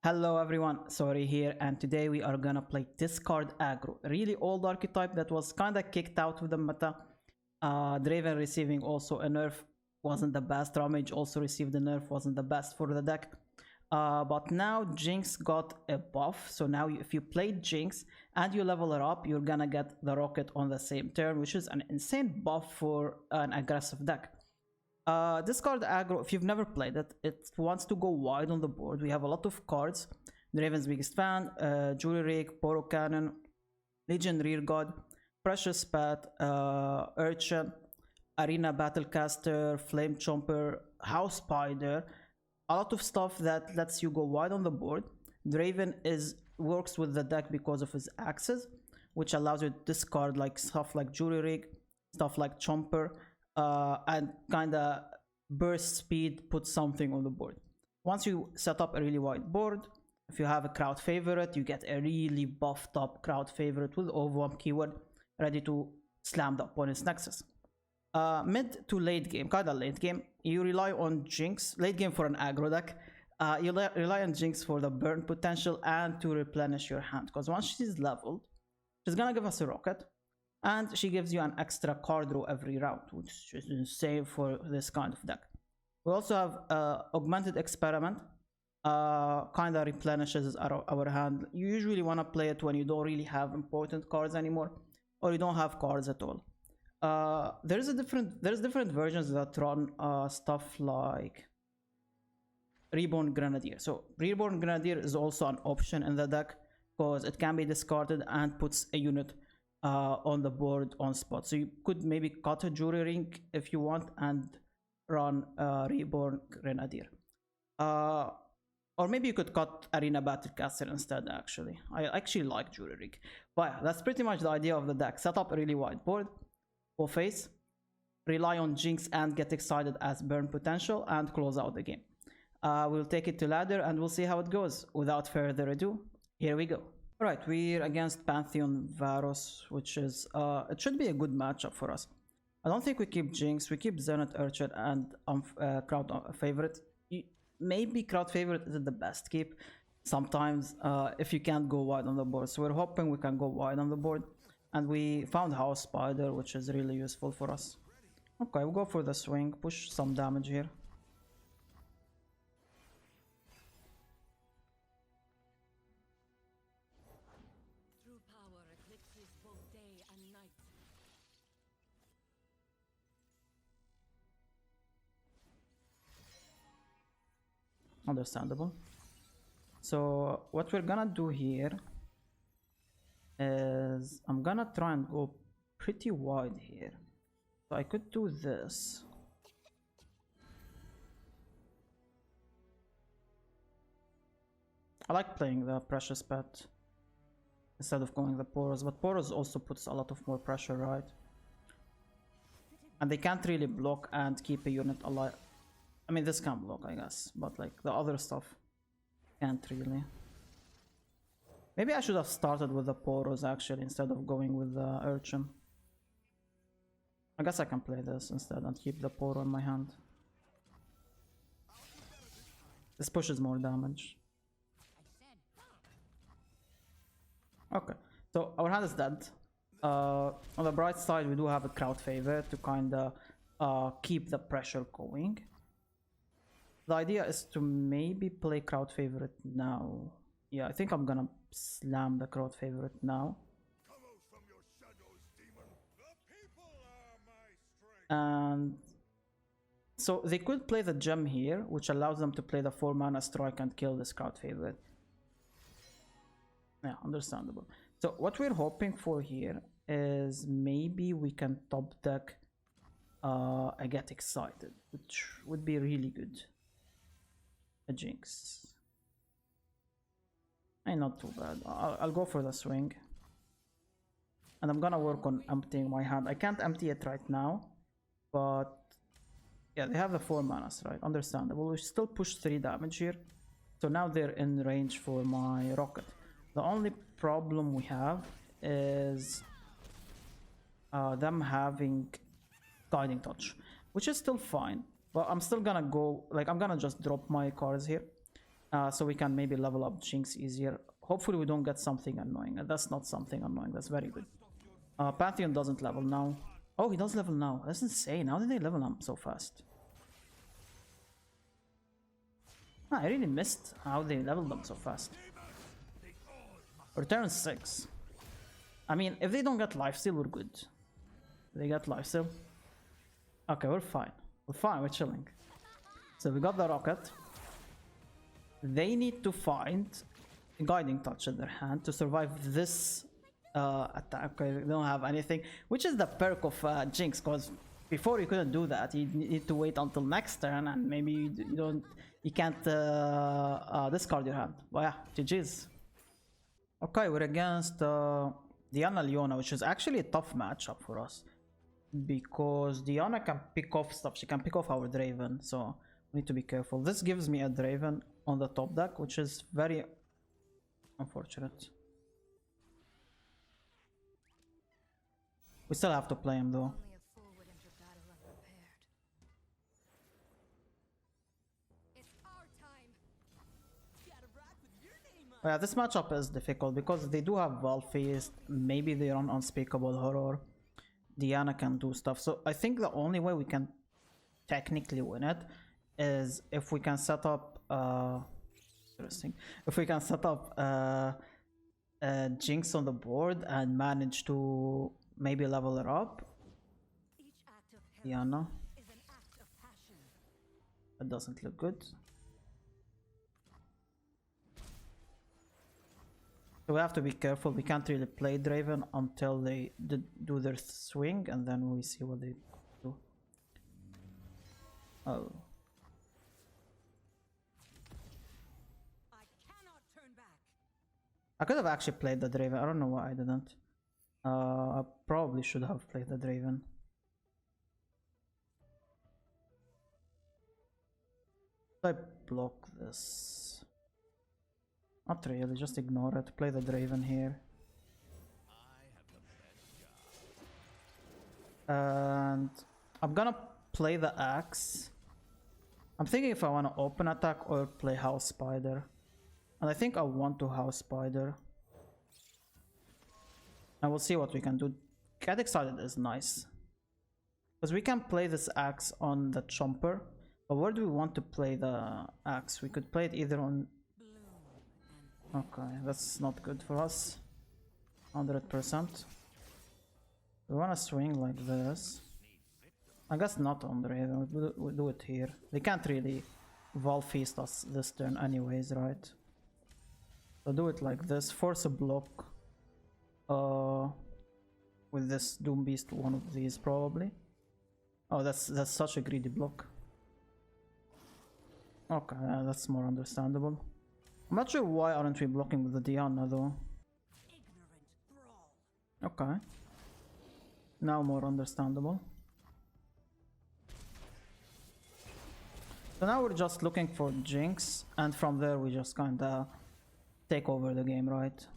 Hello everyone, sorry here, and today we are gonna play Discard Aggro, a really old archetype that was kinda kicked out of the meta. Draven receiving also a nerf wasn't the best, Ramage also received a nerf, wasn't the best for the deck. But now Jinx got a buff, so now if you play Jinx and you level her up, you're gonna get the rocket on the same turn, which is an insane buff for an aggressive deck. Discard Aggro, if you've never played it, it wants to go wide on the board. We have a lot of cards. Draven's biggest fan, Jury Rig, Poro Cannon, Legion Rear God, Precious Pet, Urchin, Arena Battlecaster, Flame Chomper, House Spider. A lot of stuff that lets you go wide on the board. Draven works with the deck because of his axes, which allows you to discard like stuff like Jury Rig, stuff like Chomper, and kinda burst speed, put something on the board. Once you set up a really wide board, if you have a crowd favorite, you get a really buffed up crowd favorite with overwhelm keyword, ready to slam the opponent's nexus. Mid to late game, kinda late game, you rely on Jinx. Late game for an aggro deck, you rely on Jinx for the burn potential and to replenish your hand, because once she's leveled, she's gonna give us a rocket. And she gives you an extra card draw every round, which is insane for this kind of deck. We also have Augmented Experiment, kind of replenishes our hand. You usually want to play it when you don't really have important cards anymore, or you don't have cards at all. There's different versions that run stuff like Reborn Grenadier. So Reborn Grenadier is also an option in the deck because it can be discarded and puts a unit on the board on spot. So you could maybe cut a Jury Ring if you want and run Reborn Grenadier. Or maybe you could cut Arena Battlecaster instead, actually. I actually like Jury Ring. But yeah, that's pretty much the idea of the deck. Set up a really wide board, full face, rely on Jinx and get excited as burn potential, and close out the game. We'll take it to ladder and we'll see how it goes. Without further ado, here we go. Alright, we're against Pantheon Varos, which is, it should be a good matchup for us. I don't think we keep Jinx, we keep Zenith Urchin and crowd favorite. Maybe crowd favorite isn't the best keep sometimes if you can't go wide on the board. So we're hoping we can go wide on the board. And we found House Spider, which is really useful for us. Okay, we'll go for the swing, push some damage here. Understandable. So what we're gonna do here is I'm gonna try and go pretty wide here. So I could do this. I like playing the Precious Pet instead of going the Poros, but Poros also puts a lot of more pressure, right? And they can't really block and keep a unit alive. I mean, this can block, I guess, but like the other stuff can't really. Maybe I should have started with the Poros actually instead of going with the Urchin. I guess I can play this instead and keep the Poro in my hand. This pushes more damage. Okay, so our hand is dead. On the bright side, we do have a crowd favor to kinda keep the pressure going. The idea is to maybe play crowd favorite now. Yeah, I think I'm gonna slam the crowd favorite now. And so they could play the gem here, which allows them to play the 4 mana strike and kill this crowd favorite. Yeah, understandable. So what we're hoping for here is maybe we can top deck I Get Excited, which would be really good. A Jinx. Ain't not too bad. I'll go for the swing. And I'm gonna work on emptying my hand. I can't empty it right now, but yeah, they have the 4 manas, right? Understandable. We still push 3 damage here. So now they're in range for my rocket. The only problem we have is them having Guiding Touch, which is still fine. But I'm still gonna go, like, I'm gonna just drop my cards here. So we can maybe level up Jinx easier. Hopefully we don't get something annoying. That's not something annoying. That's very good. Pantheon doesn't level now. Oh, he does level now. That's insane. How did they level him so fast? I really missed how they leveled them so fast. Return 6. I mean, if they don't get lifesteal, we're good. They get lifesteal. Okay, we're fine. We're fine, we're chilling. So we got the rocket. They need to find a guiding touch in their hand to survive this attack. Okay, they don't have anything, which is the perk of Jinx, because before you couldn't do that. You need to wait until next turn, and maybe you can't discard your hand. But yeah, GG's. Okay, we're against Diana Leona, which is actually a tough matchup for us, because Diana can pick off stuff. She can pick off our Draven, so we need to be careful. This gives me a Draven on the top deck, which is very unfortunate. We still have to play him though. Yeah, this matchup is difficult because they do have Valfeast. Maybe they run Unspeakable Horror. Diana can do stuff. So I think the only way we can technically win it is if we can set up interesting. If we can set up Jinx on the board and manage to maybe level her up. Diana. That doesn't look good. So we have to be careful. We can't really play Draven until they do their swing, and then we see what they do. Oh. I could have actually played the Draven. I don't know why I didn't. I probably should have played the Draven. I block this. Not really, just ignore it. Play the Draven here. And I'm gonna play the axe. I'm thinking if I want to open attack or play House Spider. And I think I want to House Spider. And we'll see what we can do. Get Excited is nice, because we can play this axe on the Chomper. But where do we want to play the axe? We could play it either on... Okay, that's not good for us. 100%. We want to swing like this. I guess not on Draven. We'll do it here. They can't really Valfeast us this turn anyways, right? So do it like this. Force a block. With this Doom Beast, one of these probably. Oh, that's such a greedy block. Okay, that's more understandable. I'm not sure why aren't we blocking with the Diana though. Okay. Now more understandable. So now we're just looking for Jinx, and from there we just kinda take over the game, right?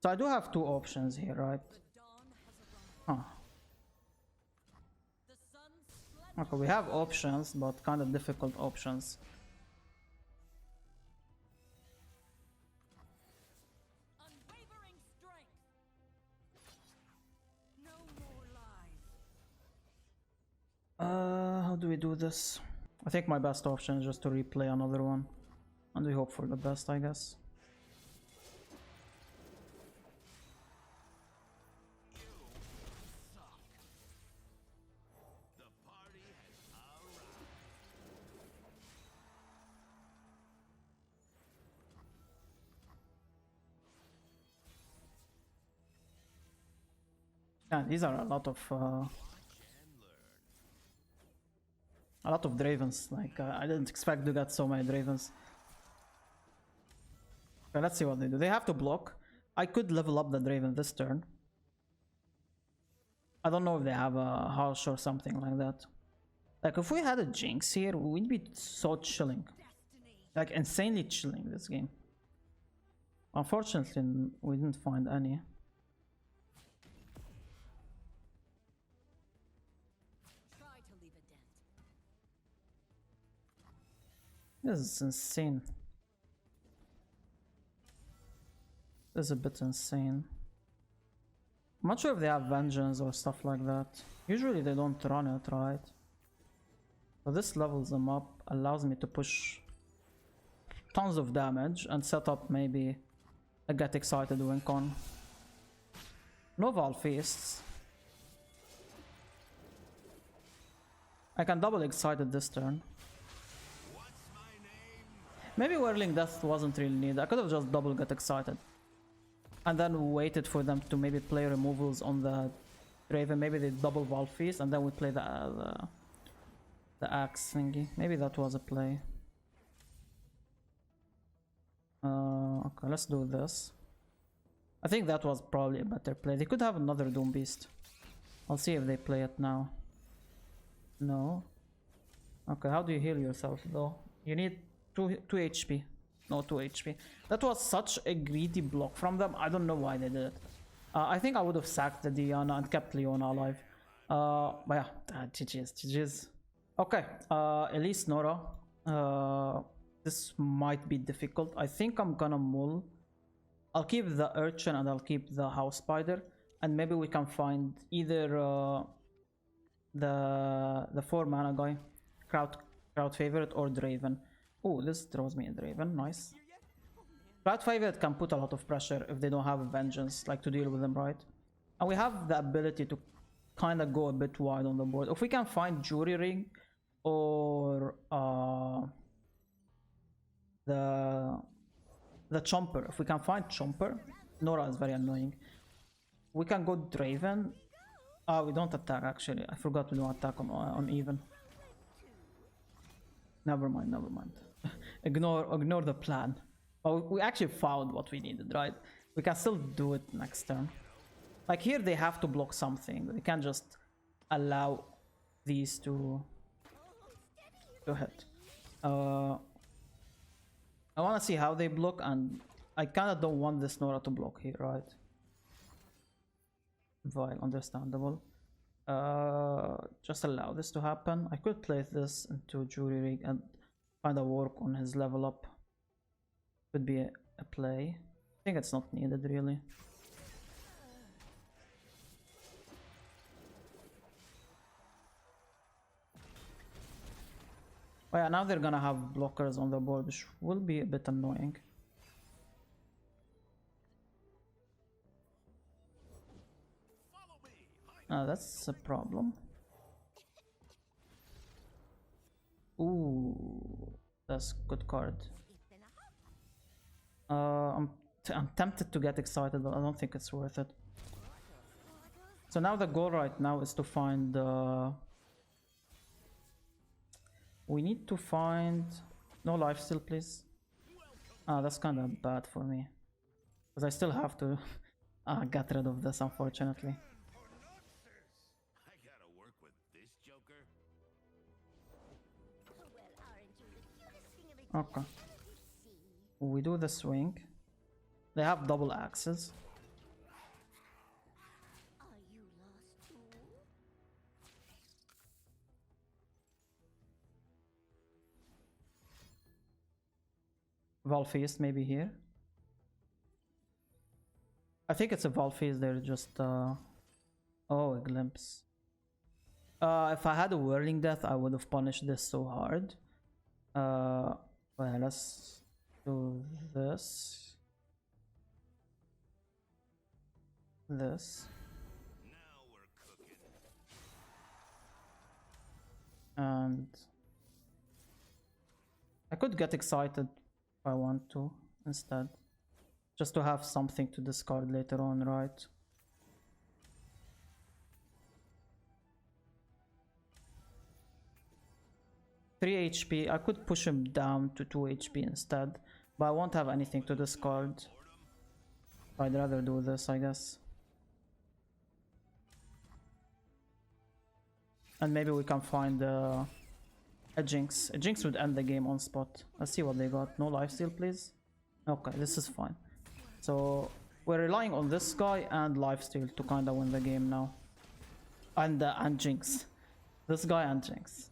So I do have two options here, right? Huh. Okay, we have options, but kind of difficult options. How do we do this? I think my best option is just to replay another one, and we hope for the best, I guess. Yeah, these are a lot of Dravens. Like I didn't expect to get so many Dravens. Okay, let's see what they do. They have to block. I could level up the Draven this turn. I don't know if they have a Hush or something like that. Like if we had a Jinx here, we'd be so chilling. Like insanely chilling this game. Unfortunately, we didn't find any. This is insane. This is a bit insane. I'm not sure if they have vengeance or stuff like that. Usually they don't run it, right? So this levels them up, allows me to push tons of damage and set up maybe a get excited win con. No Val Feasts. I can double excited this turn. Maybe Whirling Death wasn't really needed. I could have just double get excited. And then waited for them to maybe play removals on the Draven. Maybe they double Val Feast and then we play the axe thingy. Maybe that was a play. Okay, let's do this. I think that was probably a better play. They could have another Doom Beast. I'll see if they play it now. No. Okay, how do you heal yourself though? You need 2 HP. No, 2 HP. That was such a greedy block from them. I don't know why they did it. I think I would have sacked the Diana and kept Leona alive. But yeah, GG's, GG's. Okay, Elise Nora. This might be difficult. I think I'm gonna mull. I'll keep the Urchin and I'll keep the House Spider. And maybe we can find either the 4 mana guy, crowd favorite, or Draven. Oh, this throws me a Draven, nice. Crowd favorite can put a lot of pressure if they don't have a vengeance, like to deal with them, right? And we have the ability to kind of go a bit wide on the board. If we can find Jury Ring or the Chomper, if we can find Chomper, Nora is very annoying. We can go Draven. We don't attack actually. I forgot to do attack on even. Never mind, never mind. ignore the plan. But we actually found what we needed, right? We can still do it next turn. Like here they have to block something. They can't just allow these to hit. I want to see how they block, and I kind of don't want this Nora to block here, right? Vile, understandable. Just allow this to happen. I could place this into Jury Rig and kind of work on his level up. Could be a play. I think it's not needed really. Oh yeah, now they're gonna have blockers on the board, which will be a bit annoying. That's a problem. Ooh, that's good card. I'm tempted to get excited, but I don't think it's worth it. So now the goal right now is to find we need to find no lifesteal, please. That's kind of bad for me because I still have to get rid of this, unfortunately. Okay. We do the swing. They have double axes. Valfeast maybe here. I think it's a Valfeast. They're just oh, a glimpse. If I had a Whirling Death, I would have punished this so hard. Well, let's do this. This. And I could get excited if I want to instead. Just to have something to discard later on, right? Three HP. I could push him down to 2 HP instead, but I won't have anything to discard. I'd rather do this, I guess. And maybe we can find a Jinx. A Jinx would end the game on spot. Let's see what they got. No lifesteal, please. Okay, this is fine. So we're relying on this guy and lifesteal to kind of win the game now. And Jinx. This guy and Jinx.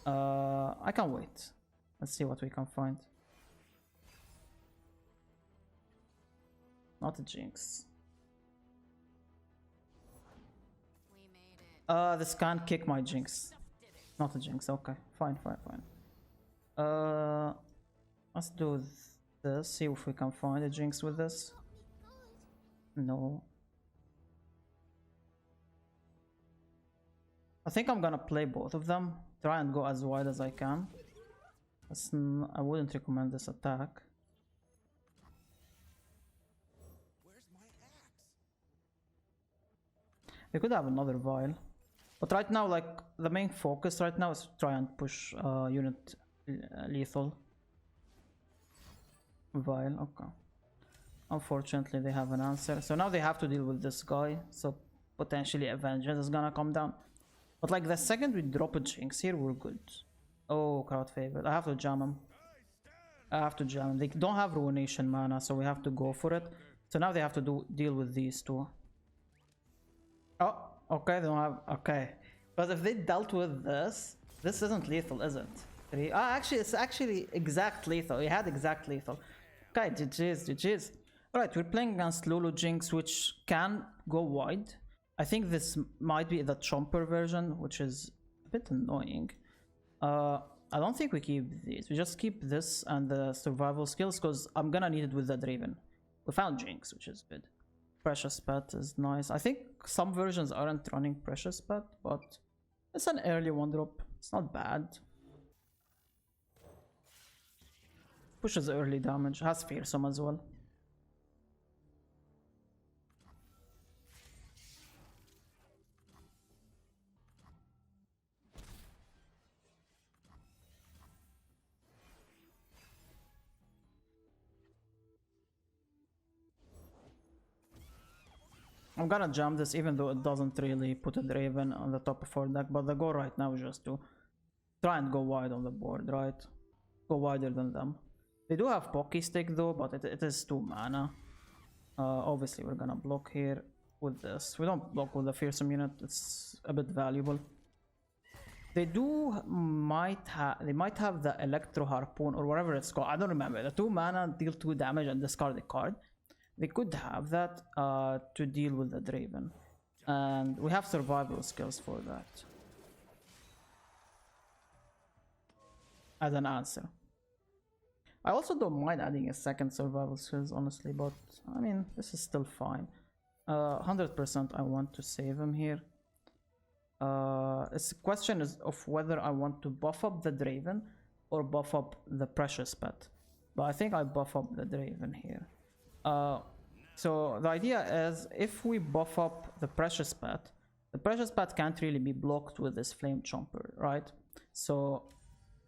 I can wait. Let's see what we can find. Not a Jinx. This can't kick my Jinx. Not a Jinx, okay. Fine. Let's do this, see if we can find a Jinx with this. No. I think I'm gonna play both of them. Try and go as wide as I can. I wouldn't recommend this attack. We could have another Vial. But right now, like, the main focus right now is try and push unit lethal. Vial, okay. Unfortunately, they have an answer. So now they have to deal with this guy. So potentially a Vengeance is gonna come down. But like the second we drop a Jinx here, we're good. Oh, crowd favorite. I have to jam him. They don't have Ruination mana, so we have to go for it. So now they have to deal with these two. Oh, okay, they don't have... Okay. But if they dealt with this isn't lethal, is it? Actually, it's actually exact lethal. We had exact lethal. Okay, GG's. Alright, we're playing against Lulu Jinx, which can go wide. I think this might be the Chomper version, which is a bit annoying. I don't think we keep these. We just keep this and the survival skills, because I'm gonna need it with the Draven. We found Jinx, which is good. Precious Pet is nice. I think some versions aren't running Precious Pet, but it's an early one drop. It's not bad. Pushes early damage. Has Fearsome as well. I'm gonna jump this even though it doesn't really put a Draven on the top of our deck, but the goal right now is just to try and go wide on the board, right? Go wider than them. They do have Pocky Stick though, but it is 2 mana. Obviously we're gonna block here with this. We don't block with the Fearsome unit, it's a bit valuable. They might have the Electro Harpoon or whatever it's called, I don't remember. The 2 mana deal 2 damage and discard a card. They could have that to deal with the Draven. And we have survival skills for that. As an answer. I also don't mind adding a second survival skills, honestly, but I mean, this is still fine. 100% I want to save him here. The question is of whether I want to buff up the Draven or buff up the Precious Pet. But I think I buff up the Draven here. So the idea is if we buff up the Precious Pet can't really be blocked with this Flame Chomper, right? So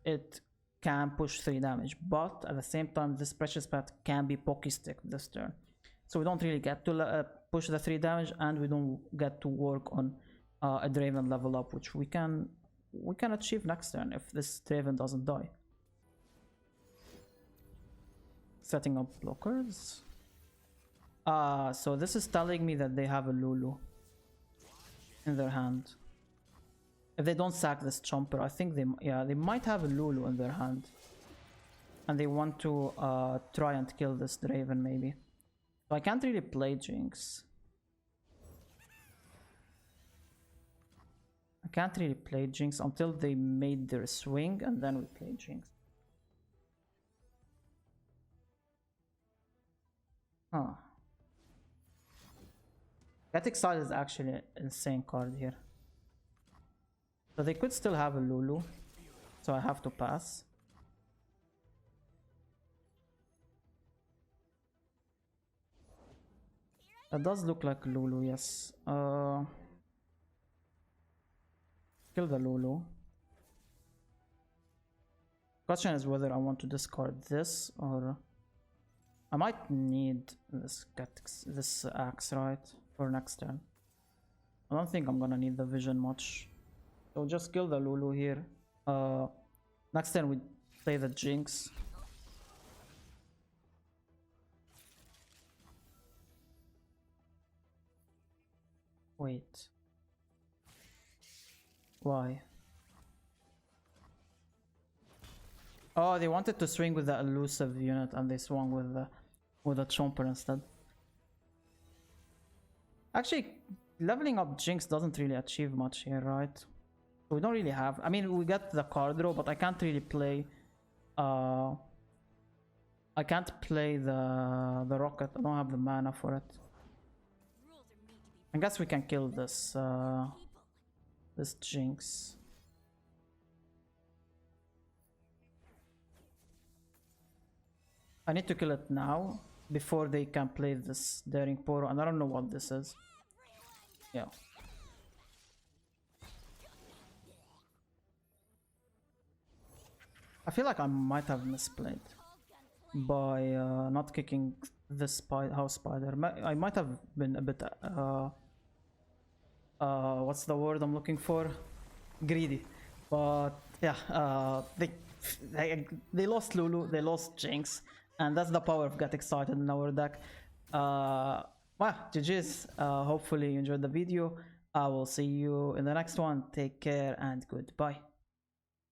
it can push 3 damage, but at the same time this Precious Pet can be Pocky Stick this turn. So we don't really get to push the 3 damage, and we don't get to work on a Draven level up, which we can achieve next turn if this Draven doesn't die. Setting up blockers. So this is telling me that they have a Lulu in their hand. If they don't sack this Chomper, I think they might have a Lulu in their hand. And they want to try and kill this Draven maybe. So I can't really play Jinx. I can't really play Jinx until they made their swing, and then we play Jinx. Huh. Get Excited is actually an insane card here. So they could still have a Lulu. So I have to pass. That does look like Lulu, yes. Kill the Lulu. Question is whether I want to discard this or... I might need this axe, right? For next turn. I don't think I'm gonna need the vision much. So just kill the Lulu here. Next turn we play the Jinx. Wait. Why? Oh, they wanted to swing with the elusive unit and they swung with the Chomper instead. Actually, leveling up Jinx doesn't really achieve much here, right? We don't really have... I mean, we get the card draw, but I can't really play... I can't play the rocket. I don't have the mana for it. I guess we can kill this this Jinx. I need to kill it now before they can play this Daring Poro, and I don't know what this is. Yeah. I feel like I might have misplayed by not kicking this house spider. I might have been a bit what's the word I'm looking for? Greedy. But yeah, they lost Lulu, they lost Jinx, and that's the power of Get Excited in our deck. Well, GG's. Hopefully you enjoyed the video. I will see you in the next one. Take care and goodbye.